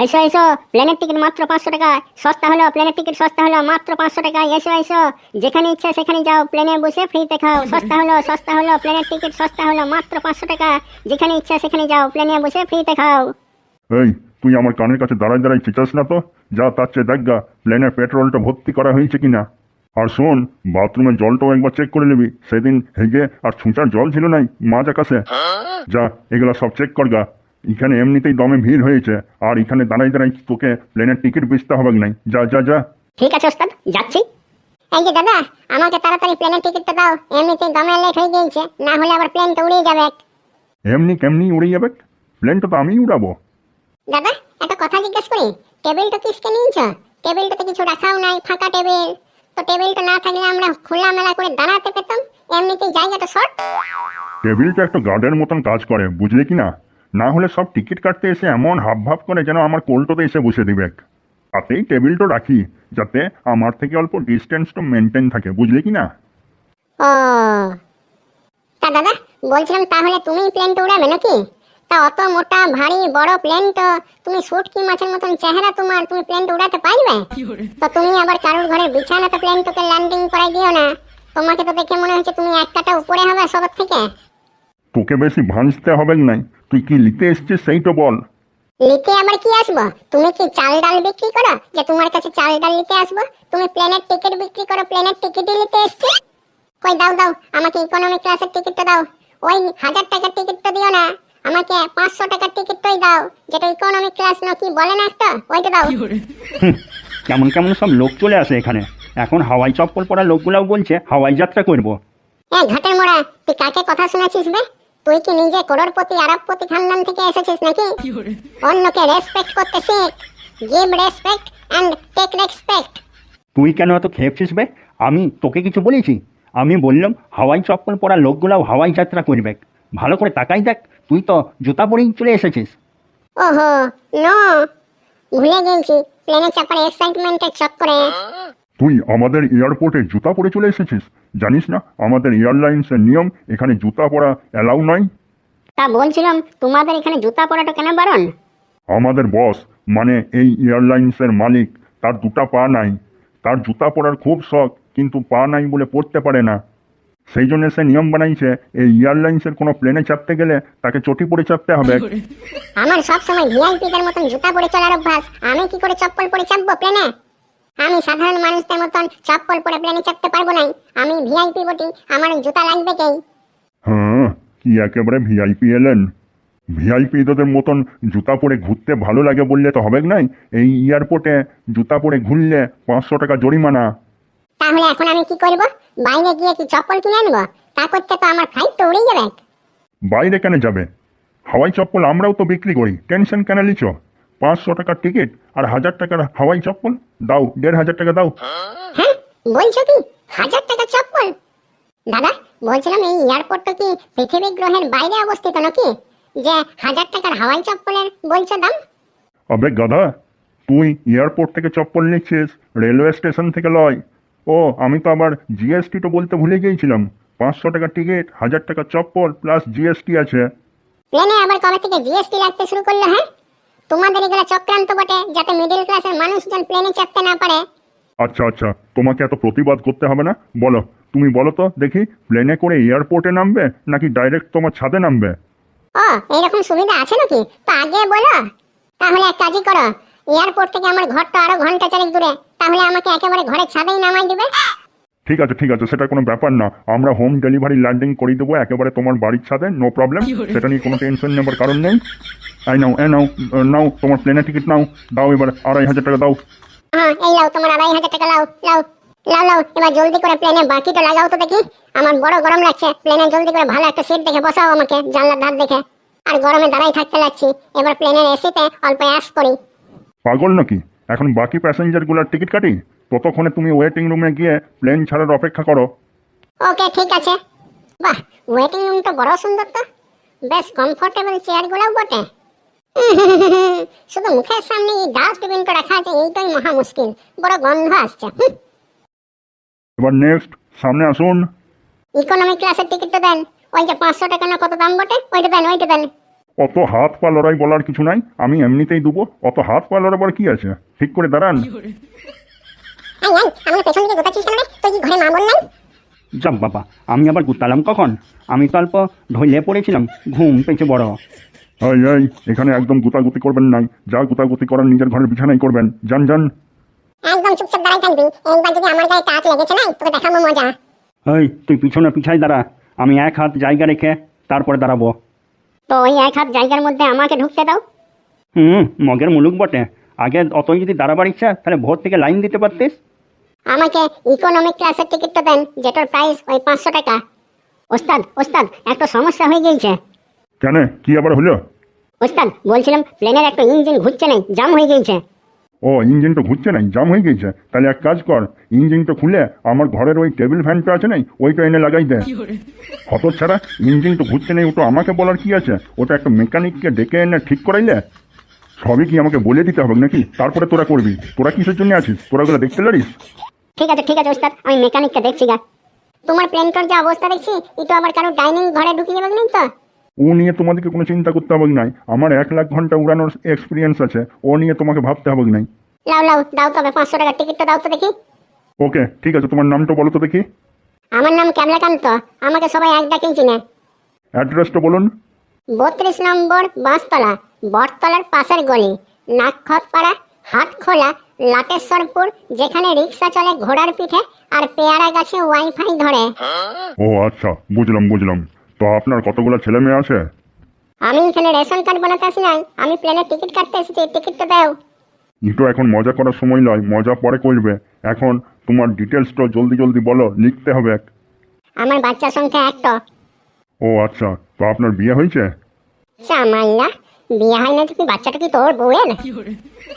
এসো এসো, প্লেনের টিকিট মাত্র 500 টাকা। সস্তা হলো, প্লেনের টিকিট সস্তা হলো, মাত্র 500 টাকা। এসো এসো, যেখানে ইচ্ছা সেখানে যাও, প্লেনে বসে ফ্রিতে খাও। সস্তা হলো, প্লেনের টিকিট সস্তা হলো, মাত্র 500 টাকা। যেখানে ইচ্ছা সেখানে যাও, প্লেনে বসে ফ্রিতে খাও। এই, তুই আমার কানের কাছে দাঁড়ায় দাঁড়ায় চিচাস না তো। যা তার চেয়ে দেখ গা প্লেনের পেট্রোলটা ভর্তি করা হয়েছে কিনা। আর শোন, বাথরুমের জলটাও একবার চেক করে নিবি। সেদিন হেগে আর ছুঁচার জল ছিল নাই মাঝ আকাশে। যা এগুলা সব চেক কর গা। এখানে এমনিতেই দমে ভিড় হয়েছে, আর এখানে দাঁড়াই দাঁড়াই তোকে প্লেনের টিকিট বেচতে হবে নাই। যা যা যা। ঠিক আছে ওস্তাদ, যাচ্ছি। এই যে দাদা, আমাকে তাড়াতাড়ি প্লেনের টিকিটটা দাও, এমনিতেই দমে লেট হয়ে গিয়েছে, না হলে আবার প্লেনটা উড়ে যাবে। এমনি কেমনি উড়ে যাবে? প্লেনটা তো আমিই উড়াবো। দাদা, একটা কথা জিজ্ঞেস করি, টেবিলটা কিসকে নিয়েছ? টেবিলটাতে কিছু রাখাও নাই, ফাঁকা টেবিল। তো টেবিলটা না থাকলে আমরা খোলামেলা করে দাঁড়াতে পেতাম, এমনিতেই জায়গাটা শর্ট। টেবিলটা একটা গার্ডের মতন কাজ করে, বুঝলে কি না? না হলে সব টিকিট কাটতে এসে এমন হাব ভাব করে যেন আমার কোল্টোতে এসে বসে দিবে। তাতেই টেবিলটা রাখি, যাতে আমার থেকে অল্প ডিস্টেন্সটা মেনটেন থাকে, বুঝলে কি না? ও তা দাদা, বলছিলাম তাহলে তুমি প্লেনটা উড়াবে নাকি? তা অত মোটা ভারী বড় প্লেন, তো তুমি শুটকি মাছের মতন চেহারা তোমার, তুমি প্লেনটা উড়াতে পারবে? তো তুমি আবার কারুর ঘরের বিছানাতে প্লেনটাকে ল্যান্ডিং করাই দিও না। তোমাকে তো দেখে মনে হচ্ছে তুমি এক কাটা উপরে হবে সবার থেকে। তোকে বেশি ভাঁজতে হবে নাই। তুই কি নিতে এসছিস সেইটা বল। নিতে আবার কি আসবো? তুমি কি চাল ডাল বিক্রি করো যে তোমার কাছে চাল ডাল নিতে আসবো? তুমি প্লেনের টিকিট বিক্রি করো, প্লেনের টিকিটই নিতে এসছি। কই দাও দাও, আমাকে ইকোনমি ক্লাসের টিকিটটা দাও। ওই 1000 টাকার টিকিটটা দিও না, আমাকে 500 টাকার টিকিটটাই দাও, যেটা ইকোনমি ক্লাস না কি বলে না একটা, ওইটা দাও। কেমন কেমন সব লোক চলে আসে এখানে। এখন হাওয়াই চপ্পল পরা লোকগুলাও বলছে হাওয়াই যাত্রা করবো। এ ঘাটের মোড়া, তুই কাকে কথা শোনাচ্ছিস বে? তুই কি নিজে করোড়পতি আরবপতি খানদান থেকে এসেছিস নাকি? অন্যকে রেসপেক্ট করতে শেখ। Give respect and take respect. তুই কেন এত খেপছিস বে? আমি তোকে কিছু বলেছি? আমি বললাম হাওয়াই চপ্পল পরা লোকগুলাও হাওয়াই যাত্রা করবে। ভালো করে তাকাই দেখ, তুই তো জুতা পরেই চলে এসেছিস। ওহো নো, ভুলে গেছি প্লেনে চাপার এক্সাইটমেন্টের চক্করে। তুই আমাদের এয়ারপোর্টে জুতা পরে চলে এসেছিস? জানিস না আমাদের এয়ারলাইন্সের নিয়ম, এখানে জুতা পরা অ্যালাউ নয়। তা বলছিলাম তোমাদের এখানে জুতা পরাটা কেন বারণ? আমাদের বস, মানে এই এয়ারলাইন্সের মালিক, তার দুটা পা নাই। তার জুতা পরার খুব শখ, কিন্তু পা নাই বলে পরতে পারে না। সেই জন্য সে নিয়ম বানাইছে, এই এয়ারলাইন্সের কোনো প্লেনে চাপতে গেলে তাকে চটি পরে চাপতে হবে। আমার সব সময় ভিআইপিদের মতন জুতা পরে চলার অভ্যাস, আমি কি করে চপ্পল পরে চাপবো প্লেনে? আমি সাধারণ মানুষদের মতন চপ্পল পরে প্লেনে চাপতে পারবো না। আমি ভিআইপি বটি, আমার জুতা লাগবে কেই। হ্যাঁ, কি একেবারে ভিআইপি এলেন? ভিআইপি তোদের মতন জুতা পরে ঘুরতে ভালো লাগে বললে তো হবে নাই। এই এয়ারপোর্টে জুতা পরে ঘুরলে 500 টাকা জরিমানা। তাহলে এখন আমি কি করব? বাইরে গিয়ে কি চপ্পল কিনে আনবো? তা করতে তো আমার ফ্লাইট তো উড়ে যাবে। বাইরে কেন যাবে? হাওয়াই চপ্পল আমরাও তো বিক্রি করি, টেনশন কেন লিছ? 500 টাকার টিকিট আর 1000 টাকার হাওয়াই চপ্পল দাও, 1500 টাকা দাও। হ্যাঁ বলছো কি 1000 টাকা চপ্পল? দাদা বলছিলাম এই এয়ারপোর্টটা কি পৃথিবী গ্রহের বাইরে অবস্থিত নাকি, যে 1000 টাকার হাওয়াই চপ্পলের বলছো দাম? আবে গাধা, তুই এয়ারপোর্ট থেকে চপ্পল নিচ্ছিস, রেলওয়ে স্টেশন থেকে লয়। ও, আমি তো আবার জিএসটি তো বলতে ভুলে গিয়েছিলাম। 500 টাকার টিকিট, 1000 টাকার চপ্পল প্লাস জিএসটি আছে। প্লেনে আবার কবে থেকে জিএসটি লাগতে শুরু করলো? হ্যাঁ, তোমাদের এগুলো চক্রান্ত বটে, যাতে মিডল ক্লাসের মানুষজন প্লেনে চাপতে না পারে। আচ্ছা আচ্ছা, তোমাকে এত প্রতিবাদ করতে হবে না। বলো, তুমি বলো তো দেখি, প্লেনে করে এয়ারপোর্টে নামবে নাকি ডাইরেক্ট তোমার ছাদে নামবে? ও, এইরকম সুবিধা আছে নাকি? তা আগে বলো। তাহলে এক কাজই করো, এয়ারপোর্ট থেকে আমার ঘরটা আরো ঘন্টা চারেক দূরে, তাহলে আমাকে একেবারে ঘরের ছাদেই নামাই দিবে। ঠিক আছে ঠিক আছে, সেটা কোনো ব্যাপার না। আমরা হোম ডেলিভারি ল্যান্ডিং করে দেবো একেবারে তোমার বাড়ির ছাদে, নো প্রবলেম। সেটা নিয়ে কোনো টেনশন নেবার কারণ নেই। এই নাও, নাও নাও, তোমার প্লেনের টিকিট নাও। দাও এবার 2500 টাকা দাও। হ্যাঁ এই লাও তোমার 2500 টাকা, লাও লাও লাও লাও। এবার জলদি করে প্লেনে বাকিটা লাগাও তো দেখি। আমার বড় গরম লাগছে, প্লেনে জলদি করে ভালো একটা সিট দেখে বসাও আমাকে, জানলার ধার দেখে। আর গরমে দাঁড়াই থাকতে লাগছি, এবার প্লেনের এসিতে অল্প অ্যাশ করি। পাগল নাকি? এখন বাকি প্যাসেঞ্জারগুলোর টিকিট কাটি, ততক্ষণে তুমি ওয়েটিং রুমে গিয়ে প্লেন ছাড়ার অপেক্ষা করো। ওকে ঠিক আছে। বাহ, ওয়েটিং রুমটা বড় সুন্দর তো, বেশ কমফোর্টেবল চেয়ারগুলোও বটে। শুধু মুখের সামনে এই ডাস্টবিনটা রাখা আছে, এইটাই মহা মুশকিল, বড় গন্ধ আসছে। এবার নেক্সট, সামনে আসুন। ইকোনমি ক্লাসের টিকিটটা দেন, ওই যে 500 টাকা না কত দাম বটে, ওইটা দেন ওইটা দেন। অত হাত পা লড়াই বলার কিছু নাই, আমি এমনিতেই দেবো। অত হাত পা লড়াবার কি আছে? ঠিক করে দাঁড়ান। আমার পেছন দিকে গোটাচ্ছিস কেন রে? তুই কি ঘরে মা বোন নাই? যাব বাবা, আমি আবার গুতালাম কখন? আমি তো অল্প ঢলে পড়েছিলাম, ঘুম পেয়েছে বড়। এই এই, এখানে একদম গুতাগুতি করবেন নাই। যা গুতাগুতি করার নিজের ঘরের বিছানায় করবেন। যান যান। একদম চুপচাপ দাঁড়াই থাকবি। এইবার যদি আমার গায়ে টাচ লেগেছে না, তোকে দেখাবো মজা। এই তুই পিছনে পিছাই দাঁড়া, আমি এক হাত জায়গা রেখে তারপরে দাঁড়াবো। তো ওই এক হাত জায়গার মধ্যে আমাকে ঢুকতে দাও। মগের মুলুক বটে। আগে অতই যদি দাঁড়াবার ইচ্ছা, তাহলে ভোর থেকে লাইন দিতে পারতিস। আমাকে ইকোনমিক ক্লাসের টিকিটটা দেন, যেটার প্রাইস ওই 500 টাকা। ওস্তাদ ওস্তাদ, একটা সমস্যা হয়ে গিয়েছে। কেন, কি আবার হলো? ওস্তাদ বলছিলাম, প্লেনের একটা ইঞ্জিন ঘুরছে না, জাম হয়ে গিয়েছে। ও, ইঞ্জিনটা ঘুরছে নাই, জাম হয়ে গেছে? তাহলে এক কাজ কর, ইঞ্জিনটা খুলে আমার ঘরের ওই টেবিল ফ্যানটা আছে নাই, ওইটা এনে লাগাই দে। হত ছাড়া, ইঞ্জিন তো ঘুরছে নেই, ওটা আমাকে বলার কি আছে? ওটা একটা মেকানিককে ডেকে এনে ঠিক করাইলে সবই কি আমাকে বলে দিতে হবে নাকি? তারপরে তোরা করবি? তোরা কিসের জন্য আছিস? তোরা ওগুলো দেখতে পারিস? ঠিক আছে ওস্তাদ, আমি মেকানিককে দেখছি গা। তোমার প্লেনটার যে অবস্থা দেখছি, এটা আবার কারো ডাইনিং ঘরে ঢুকিয়ে যাবে নাই তো? ও নিয়ে তোমাদেরকে কোনো চিন্তা করতে হবে নাই। আমার 1,00,000 ঘন্টা উড়ানোর এক্সপিরিয়েন্স আছে, ও নিয়ে তোমাকে ভাবতে হবে নাই। লাও লাও, দাও তবে 500 টাকার টিকিটটা দাও তো দেখি। ওকে, ঠিক আছে, তোমার নামটা বলো তো দেখি। আমার নাম ক্যামলাকান্ত, আমাকে সবাই এক ডাকেই চিনে। অ্যাড্রেসটা বলুন। 32 নম্বর বাঁশতলা, বটতলার পাশের গলি, নাকখতপাড়া, হাটখোলা, লাটেশ্বরপুর, যেখানে রিক্সা চলে ঘোড়ার পিঠে আর পেয়ারা গাছে ওয়াইফাই ধরে। ও আচ্ছা, বুঝলাম। তো আপনার কতগুলো ছেলে মেয়ে আছে? আমি এখানে রেশন কার্ড বানাতে আসি নাই, আমি প্লেনের টিকিট কাটতে এসেছি, টিকিটটা দাও। একটু এখন মজা করার সময় নয়, মজা পরে করবে। এখন তোমার ডিটেলসটা জলদি বলো, লিখতে হবে। আমার বাচ্চা সংখ্যা একটা। ও আচ্ছা, তো আপনার বিয়ে হয়েছে? সামাল্লা, বিয়ে হয় না তো কি বাচ্চাটা কি তোর বউয়ের?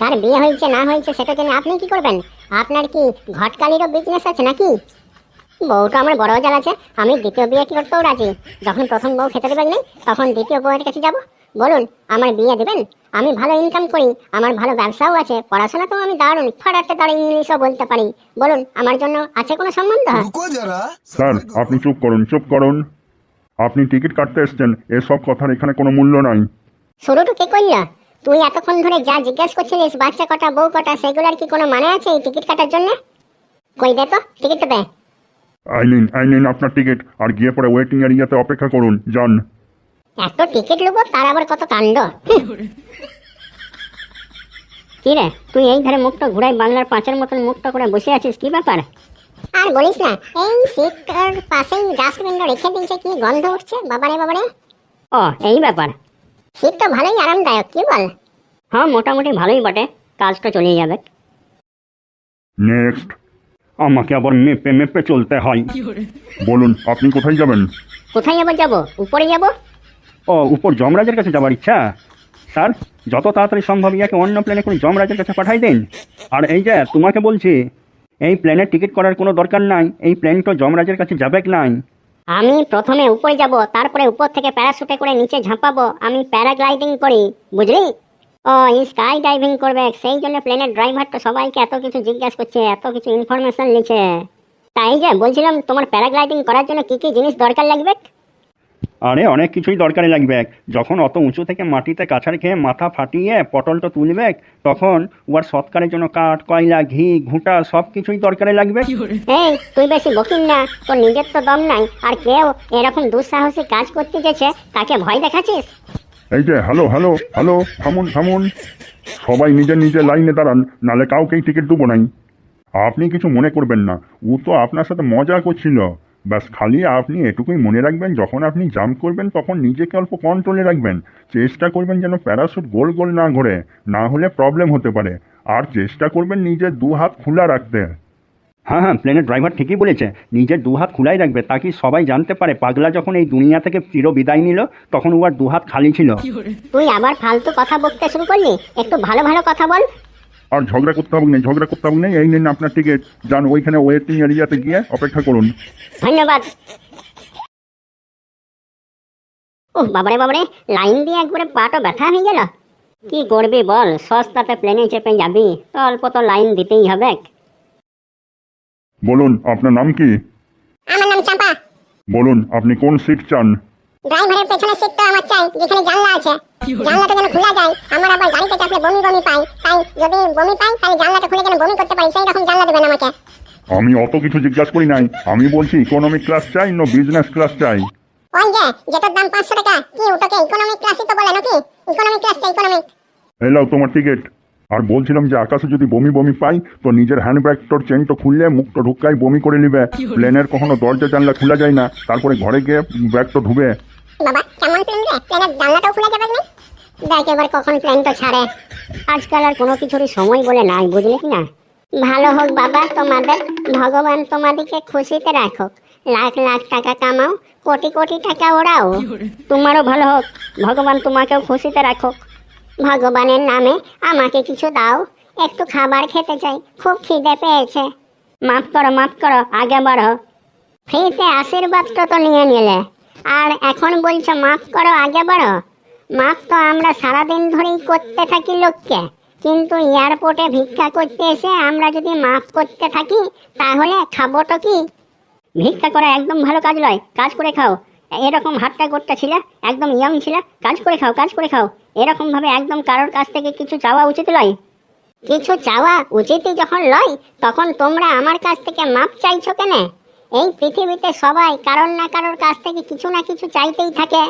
তার বিয়ে হয়েছে না হয়েছে সেটা জেনে আপনি কি করবেন? আপনার কি ঘটকালিরও বিজনেস আছে নাকি? বউটা আমার বড় জাল আছে, আমি দ্বিতীয় বিয়ে কি করতেও রাজি। যখন প্রথম বউ খেতে দেবেন নেই, তখন দ্বিতীয় বউয়ের কাছে যাব। বলুন, আমার বিয়ে দেবেন? আমি ভালো ইনকাম করি, আমার ভালো ব্যবসাও আছে, পড়াশোনা তো আমি দারুণ ফাটাতে দাঁড়িয়ে ইংলিশও বলতে পারি। বলুন, আমার জন্য আছে কোনো সম্বন্ধ? স্যার, আপনি চুপ করুন। আপনি টিকিট কাটতে এসছেন, এসব কথার এখানে কোনো মূল্য নাই। শুরুটা কে করলা? তুই এতক্ষণ ধরে যা জিজ্ঞেস করছিলিস, বাচ্চা কটা বউ কটা, সেগুলোর কি কোনো মানে আছে এই টিকিট কাটার জন্য? কই দে তো টিকিটটা দে। আই নিন আপনার টিকিট, আর গিয়ে পরে ওয়েটিং এরিয়াতে অপেক্ষা করুন। যান। এত টিকিট নেবো, তার আবার কত কাণ্ড। কি রে, তুই এই ধারে মুখটা ঘুরাই বাংলার পাঁচের মতন মুখটা করে বসে আছিস, কি ব্যাপার? আর বলিস না, এই সিটটার পাশেই ডাস্টবিনটা রেখে দিয়েছে, কি গন্ধ উঠছে বাবারে। ও, এই ব্যাপার। সিটটা ভালোই আরামদায়ক, কি বল? হ্যাঁ, মোটামুটি ভালোই বটে, কাজটা চলেই যাবে। নেক্সট। আমাকে আবার মেপে চলতে হয়। বলুন, আপনি কোথায় যাবেন? কোথায় আবার যাবো? উপরে যাবো। ও, উপর যমরাজের কাছে যাবার ইচ্ছা? স্যার, যত তাড়াতাড়ি সম্ভব ইয়াকে অন্য প্লেনে করে যমরাজের কাছে পাঠাই দিন। আর এই যে তোমাকে বলছি, এই প্লেনের টিকিট করার কোনো দরকার নাই, এই প্লেনটা যমরাজের কাছে যাবে নাই। আমি প্রথমে উপরে যাব, তারপরে উপর থেকে প্যারাশুটে করে নিচে ঝাঁপাবো। আমি প্যারাগ্লাইডিং করি, বুঝলি? ও স্কাই ডাইভিং করবে, সেই জন্য প্লেনের ড্রাইভারটা সবাইকে এত কিছু জিজ্ঞাসা করছে, এত কিছু ইনফরমেশন নিচ্ছে। তাই যে বলছিলাম, তোমার প্যারাগ্লাইডিং করার জন্য কি কি জিনিস দরকার লাগবে? আরে অনেক কিছুই দরকারি লাগবে। যখন অত উঁচু থেকে মাটিতে কাছাড় খেয়ে মাথা ফাটিয়ে পটলটা তুলবে, তখন ওর সৎকারের জন্য কাঠ, কয়লা, ঘি, ঘুঁটা সব কিছুই দরকারি লাগবে। এই তুই বেশি বকিস না, তোর নিজের তো দম নাই, আর কেউ এরকম দুঃসাহসী কাজ করতে গেছে তাকে ভয় দেখাচ্ছিস? এই যে হ্যালো, থামুন। সবাই নিজের লাইনে দাঁড়ান, নালে কাউকেই টিকিট দেবো নাই। আপনি কিছু মনে করবেন না, ও তো আপনার সাথে মজা করছিল। ব্যাস, খালি আপনি এটুকুই মনে রাখবেন, যখন আপনি জাম্প করবেন তখন নিজেকে অল্প কন্ট্রোলে রাখবেন। চেষ্টা করবেন যেন প্যারাশুট গোল না ঘোরে, না হলে প্রবলেম হতে পারে। আর চেষ্টা করবেন নিজের 2 হাত খোলা রাখতে। হ্যাঁ, প্লেনের ড্রাইভার ঠিকই বলেছে, নিজের 2 হাত খোলাই রাখবে, তাকে সবাই জানতে পারে পাগলা যখন এই দুনিয়া থেকে চির বিদায় নিল, তখন ওর 2 হাত খালি ছিল। তুই আবার ফালতু কথা বলতে শুরু করলি, একটু ভালো কথা বল। আর ঝগড়া করতে হবে নেই। এই নিন আপনার টিকিট, যান ওইখানে ওয়েটিং এরিয়াতে গিয়ে অপেক্ষা করুন। ধন্যবাদ। ও বাবারে, লাইন দিয়ে একবারে পাটা ব্যথা হয়ে গেল। কি করবি বল, সস্তাতে প্লেনে চেপে যাবি তো অল্প তো লাইন দিতেই হবে। বলুন, আপনার নাম কি? আমার নাম চাঁপা। বলুন, আপনি কোন সিট চান? ড্রাইভারের পেছনের সিটটা আমার চাই, যেখানে জানলা আছে। জানলাটা যেন খোলা যায়, আমার আবার গাড়িতে চাপলে বমি বমি পাই, তাই যদি বমি পাই তাহলে জানলাটা খুলে যেন বমি করতে পারি, সেই রকম জানলা দেবেন আমাকে। আমি অত কিছু জিজ্ঞাসা করি নাই, আমি বলছি ইকোনমিক ক্লাস চাই না বিজনেস ক্লাস চাই। ওই যে যেটার দাম 500 টাকা, কি ওটাকে ইকোনমিক ক্লাসই তো বলে নাকি? ইকোনমিক ক্লাস চাই, ইকোনমিক। এলাও তোমার টিকিট। আর বলছিলাম যে আকাশে যদি বমি বমি পাই তো নিজের হ্যান্ডব্যাগটোর চেনটা খুললে মুখটা ঢুকাই বমি করে নিবে। প্লেনের কখনো দরজা জানলা খোলা যায় না, তারপরে ঘরে গিয়ে ব্যাগটা ধুবে। বাবা কেমন প্লেন রে, প্লেনের জানলাটাও খোলা যাবে না? দেখ এবার কখন প্লেনটা ছাড়ে। আজকাল আর কোনো কিছুরই সময় বলে নাই, বুঝলি কি না? ভালো হোক বাবা তোমাদের, ভগবান তোমাদেরকে খুশিতে রাখুক, লাখ লাখ টাকা কামাও, কোটি কোটি টাকা ওড়াও। তোমারও ভালো হোক, ভগবান তোমাকেও খুশিতে রাখুক। ভগবানের নামে আমাকে কিছু দাও, একটু খাবার খেতে চাই, খুব খিদে পেয়েছে। মাফ করো, আগে বাড়ো। ফ্রিতে আশীর্বাদটা তো নিয়ে নিলে, আর এখন বলছো মাফ করো আগে বাড়ো। মাফ তো আমরা সারাদিন ধরেই করতে থাকি লোককে, কিন্তু এয়ারপোর্টে ভিক্ষা করতে এসে আমরা যদি মাফ করতে থাকি তাহলে খাবোটা কি? ভিক্ষা করা একদম ভালো কাজ নয়, কাজ করে খাও। এরকম হাতটা গোটটা ছিল, একদম ইয়ং ছিল, কাজ করে খাও। এরকম ভাবে একদম কারোর কাছ থেকে কিছু চাওয়া উচিত নয়। কিছু চাওয়া উচিতই যখন লয়, তখন তোমরা আমার কাছ থেকে মাপ চাইছো কেন? এই পৃথিবীতে সবাই কারোর না কারোর কাছ থেকে কিছু না কিছু চাইতেই থাকে।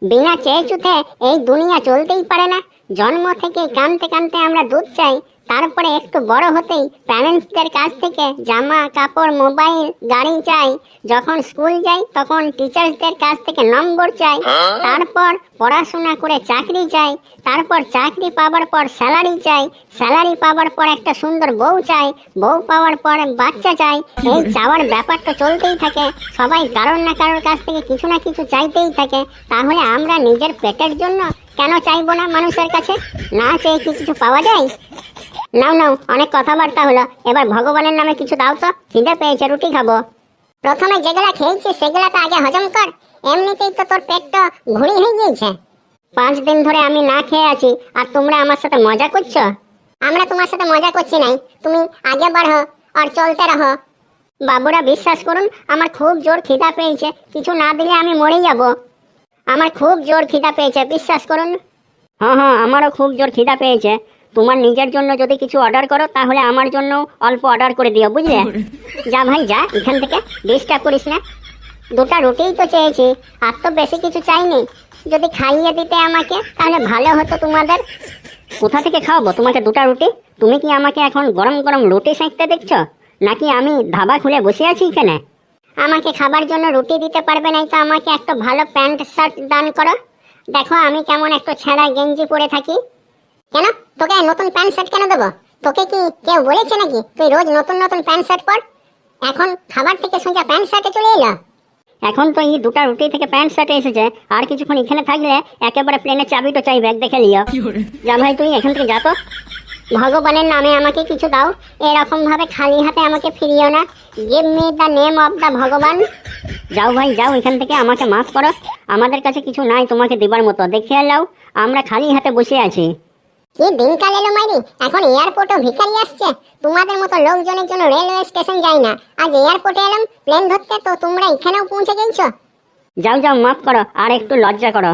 বিনা চেয়ে চুথে এই দুনিয়া চলতেই পারে না। জন্ম থেকে কানতে কানতে আমরা দুধ চাই, তারপরে একটু বড় হতেই প্যারেন্টসদের কাছ থেকে জামা কাপড় মোবাইল গাড়ি চাই। যখন স্কুল যাই তখন টিচার্সদের কাছ থেকে নম্বর চাই, তারপর পড়াশোনা করে চাকরি চাই, তারপর চাকরি পাওয়ার পর স্যালারি চাই, স্যালারি পাওয়ার পর একটা সুন্দর বউ চাই, বউ পাওয়ার পর বাচ্চা চাই। এই চাওয়ার ব্যাপারটা চলতেই থাকে, সবাই কারোর না কারোর কাছ থেকে কিছু না কিছু চাইতেই থাকে। তাহলে আমরা নিজের পেটের জন্য কেন চাইবো না মানুষের কাছে? না চেয়ে কি কিছু পাওয়া যায়? নাও অনেক কথাবার্তা হলো, এবার ভগবানের নামে কিছু দাও তো, খিদে পেয়েছে, রুটি খাবো। প্রথমে যেগুলা খেয়েছি সেগুলা তো আগে হজম কর, এমনিতেই তো তোর পেটটা ভুঁড়ি হয়ে গিয়েছে। 5 দিন ধরে আমি না খেয়ে আছি আর তোমরা আমার সাথে মজা করছো? আমরা তোমার সাথে মজা করছি নাই, তুমি আগে বাড়ো আর চলতে রহো। বাবুরা বিশ্বাস করুন, আমার খুব জোর খিদা পেয়েছে, কিছু না দিলে আমি মরে যাব। আমার খুব জোর খিদা পেয়েছে, বিশ্বাস করুন। হ্যাঁ আমারও খুব জোর খিদা পেয়েছে। তোমার নিজের জন্য যদি কিছু অর্ডার করো তাহলে আমার জন্য অল্প অর্ডার করে দিও, বুঝলে? যা ভাই যা, এখান থেকে ডিস্টার্ব করিস না। 2টা রুটিই তো চেয়েছি, আর তো বেশি কিছু চাইনি। যদি খাইয়ে দিতে আমাকে তাহলে ভালো হতো তোমাদের। কোথা থেকে খাওয়াবো তোমাকে 2টা রুটি? তুমি কি আমাকে এখন গরম গরম রুটি সেঁকতে দেখছো, নাকি আমি ধাবা খুলে বসে আছি এখানে? আমাকে খাবার জন্য রুটি দিতে পারবে নাই তো আমাকে একটা ভালো প্যান্ট শার্ট দান করো। দেখো আমি কেমন একটা ছেঁড়া গেঞ্জি পরে থাকি। কেন তোকে নতুন প্যান্ট শার্ট কেন দেবো? তোকে কি কেউ বলেছে নাকি তুই রোজ নতুন নতুন প্যান্ট শার্ট পর? এখন খাবার থেকে সোজা প্যান্ট শার্টে চলে এলো। এখন তো এই 2টা রুটি থেকে প্যান্ট শার্টে এসেছে, আর কিছুক্ষণ এখানে থাকলে একেবারে প্লেনের চাবিটা চাই, ব্যাগ দেখে লিও। যা ভাই তুই এখান থেকে যা তো। ভগবানের নামে আমাকে কিছু দাও, এরকম ভাবে খালি হাতে আমাকে ফিরিও না। Give me the name of the ভগবান। যাও ভাই যাও এখান থেকে, আমাকে মাফ করো। আমাদের কাছে কিছু নাই তোমাকে দিবার মতো, দেখে এলাও আমরা খালি হাতে বসে আছি। কি দিনকাল এলো মাইরি, এখন এয়ারপোর্টও ভিখারি আসছে। তোমাদের মতো লোকজনের জন্য রেলওয়ে স্টেশন যায় না, আজ এয়ারপোর্টে এলাম প্লেন ধরতে, তো তোমরা এখানেও পৌঁছে গেছো। যাও মাফ করো, আর একটু লজ্জা করো।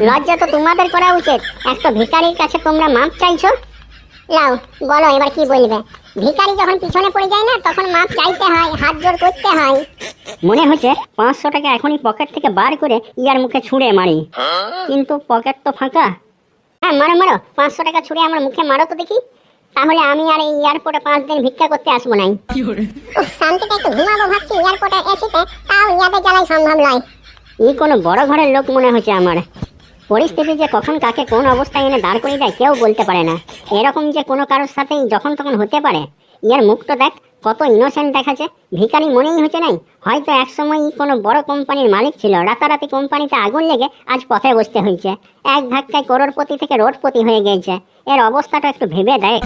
লজ্জা তো তোমাদের করা উচিত, একটা ভিখারির কাছে তোমরা মাফ চাইছো। লাও বলো এবার কি বলবে? ভিখারি যখন পিছনে পড়ে যায় না তখন মাপ চাইতে হয়, হাত জোর করতে হয়। মনে হচ্ছে 500 টাকা এখনই পকেট থেকে বার করে ইয়ার মুখে ছুঁড়ে মারি, কিন্তু পকেট তো ফাঁকা। হ্যাঁ মারো 500 টাকা ছুঁড়ে আমার মুখে মারো তো দেখি, তাহলে আমি আর এই এয়ারপোর্টে 5 দিন ভিক্ষা করতে আসবো নাই। শান্তিতে একটু ঘুমাবো ভাবছি এয়ারপোর্টে এসিতে, তাও ইয়াদের জ্বালাই সম্ভব নয়। কোনো বড় ঘরের লোক মনে হচ্ছে আমার। পরিস্থিতি যে কখন কাকে কোন অবস্থায় এনে দাঁড় করে দেয় কেউ বলতে পারে না। এরকম যে কোনো কারোর সাথেই যখন তখন হতে পারে। ইয়ার মুখটা দেখ, কত ইনোসেন্ট দেখাচ্ছে, ভিখারি মনেই হচ্ছে নাই। হয়তো একসময় কোনো বড় কোম্পানির মালিক ছিল, রাতারাতি কোম্পানিতে আগুন লেগে আজ পথে বসতে হয়েছে, এক ধাক্কায় করোড়পতি থেকে রোডপতি হয়ে গেছে। এর অবস্থাটা একটু ভেবে দেয়।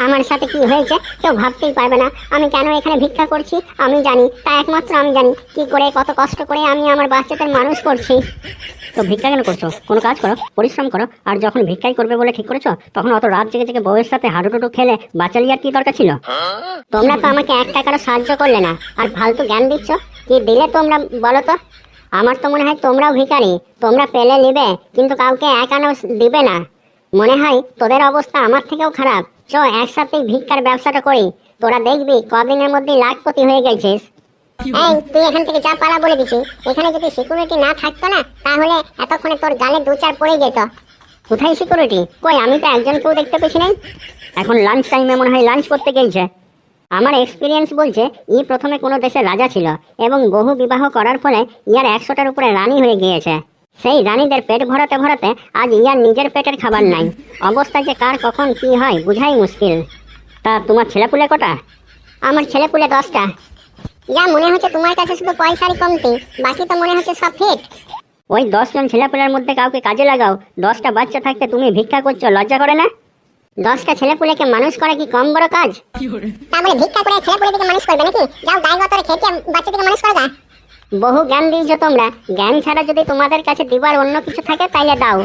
আমার সাথে কি হয়েছে কেউ ভাবতেই পারবে না। আমি কেন এখানে ভিক্ষা করছি আমি জানি, তা একমাত্র আমি জানি। কি করে কত কষ্ট করে আমি আমার বাচ্চাদের মানুষ করছি। তো ভিক্ষা কেন করছো? কোনো কাজ করো, পরিশ্রম করো। আর যখন ভিক্ষাই করবে বলে ঠিক করেছো, তখন অত রাত জেগে জেগে বউয়ের সাথে হাডুডুডু খেলে বাঁচা লিয়ার কি দরকার ছিল? তোমরা তো আমাকে 1 টাকারও সাহায্য করলে না, আর ফালতু জ্ঞান দিচ্ছ। কি দিলে তোমরা বলো তো? আমার তো মনে হয় তোমরাও ভিখারি, তোমরা পেলে নেবে কিন্তু কাউকে এক আনাও দিবে না। মনে হয় তোদের অবস্থা আমার থেকেও খারাপ। চ একসাথেই ভিক্ষার ব্যবসাটা করি, তোরা দেখবি কদিনের মধ্যে লাখপতি হয়ে গেছিস। এই তুই এখান থেকে যা, পালা বলে দিছি। এখানে যদি সিকিউরিটি না থাকতো না তাহলে এতক্ষণে তোর গালে দু চার পড়ে যেত। কোথায় সিকিউরিটি? কই, আমি তো একজনকেও দেখতে পেছি নাই। এখন লাঞ্চ টাইমে মনে হয় লাঞ্চ করতে গেছে। আমার এক্সপিরিয়েন্স বলছে প্রথমে কোনো দেশের রাজা ছিল এবং বহু বিবাহ করার ফলে ইয়ার 100টার উপরে রানী হয়ে গিয়েছে। সেই রানীদের পেট ভরাতে ভরাতে আজ ইয়ার নিজের পেটের খাবার নাই। অবস্থা যে কার কখন কি হয় বুঝাই মুশকিল। তা তোমার ছেলেপুলে কটা? আমার ছেলেপুলে 10টা। যা মনে হচ্ছে তোমার কাছে শুধু পয়সারই কমতি, বাকি তো মনে হচ্ছে সব ফিট। ওই 10 জন ছেলেপুলের মধ্যে কাউকে কাজে লাগাও। 10টা বাচ্চা থাকতে তুমি ভিক্ষা করছো, লজ্জা করে না? 10টা ছেলেপুলেকে মানুষ করা কি কম বড় কাজ? তাহলে ভিক্ষা করে ছেলেপুলেকে মানুষ করবে নাকি? যাও গায়ে গতরে খেতে বাচ্চাদেরকে মানুষ করে দাও। বহু জ্ঞান দিয়েছো তোমরা, জ্ঞান ছাড়া যদি তোমাদের কাছে দিবার অন্য কিছু থাকে তাইলে দাও।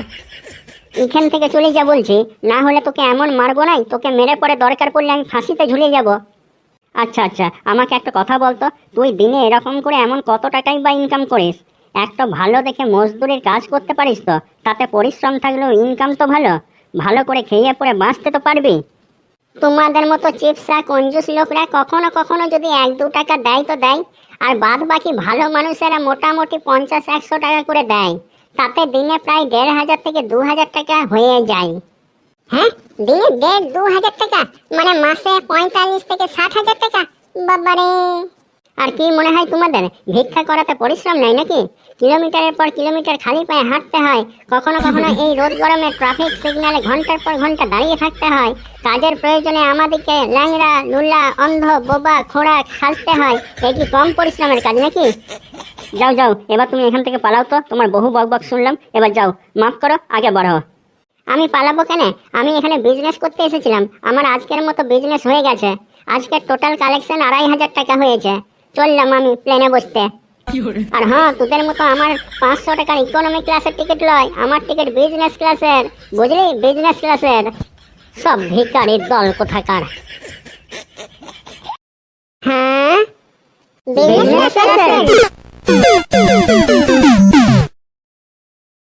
এখান থেকে চলে যা বলছি, না হলে তোকে এমন মারবো নাই, তোকে মেরে পরে দরকার পড়লে আমি ফাঁসিতে ঝুলিয়ে যাব। আচ্ছা আচ্ছা, আমাকে একটা কথা বলতো, তুই দিনে এরকম করে এমন কত টাকাই বা ইনকাম করিস? একটা ভালো দেখে মজদুরির কাজ করতে পারিস তো, তাতে পরিশ্রম থাকলেও ইনকাম তো ভালো। ভালো করে খেয়ে পরে বাঁচতে তো পারবি। তোমাদের মতো চিপসরা কঞ্জুস লোকরা কখনো কখনো যদি 1-2 টাকা দেয় তো দেয়, আর বাদ বাকি ভালো মানুষেরা মোটামুটি 50-100 টাকা করে দেয়। তাতে দিনে প্রায় 1500 থেকে 2000 টাকা হয়ে যায়। হ্যাঁ, দিনে 1500-2000 টাকা, মানে মাসে 45 থেকে 60,000 টাকা। বাবারে! আর কি মনে হয় তোমাদের ভিক্ষা করাতে পরিশ্রম নাই নাকি? কিলোমিটারের পর কিলোমিটার খালি পায়ে হাঁটতে হয়, কখনো কখনো এই রোদ গরমে ট্রাফিক সিগন্যালে ঘন্টার পর ঘন্টা দাঁড়িয়ে থাকতে হয়, কাজের প্রয়োজনে আমাদেরকে ল্যাংড়া লুলা অন্ধ বোবা খোড়া সাজতে হয়। এই কি কম পরিশ্রমের কাজ নাকি? যাও যাও, এবার তুমি এখান থেকে পালাও তো, তোমার বহু বকবক শুনলাম, এবার যাও, মাফ করো, আগে বাড়ো। আমি পালাবো কেন? আমি এখানে বিজনেস করতে এসেছিলাম। আমার আজকের মতো বিজনেস হয়ে গেছে। আজকের টোটাল কালেকশন 2500 টাকা হয়েছে। চললাম আমি প্লেনে বসতে। আর হ্যাঁ, তোদের মতো আমার 500 টাকার ইকোনমি ক্লাসের টিকিট লয়, আমার টিকিট বিজনেস ক্লাসের, বুঝলি? বিজনেস ক্লাসের। সব ভিখারির দল কোথাকার। হ্যাঁ, বিজনেস ক্লাসের।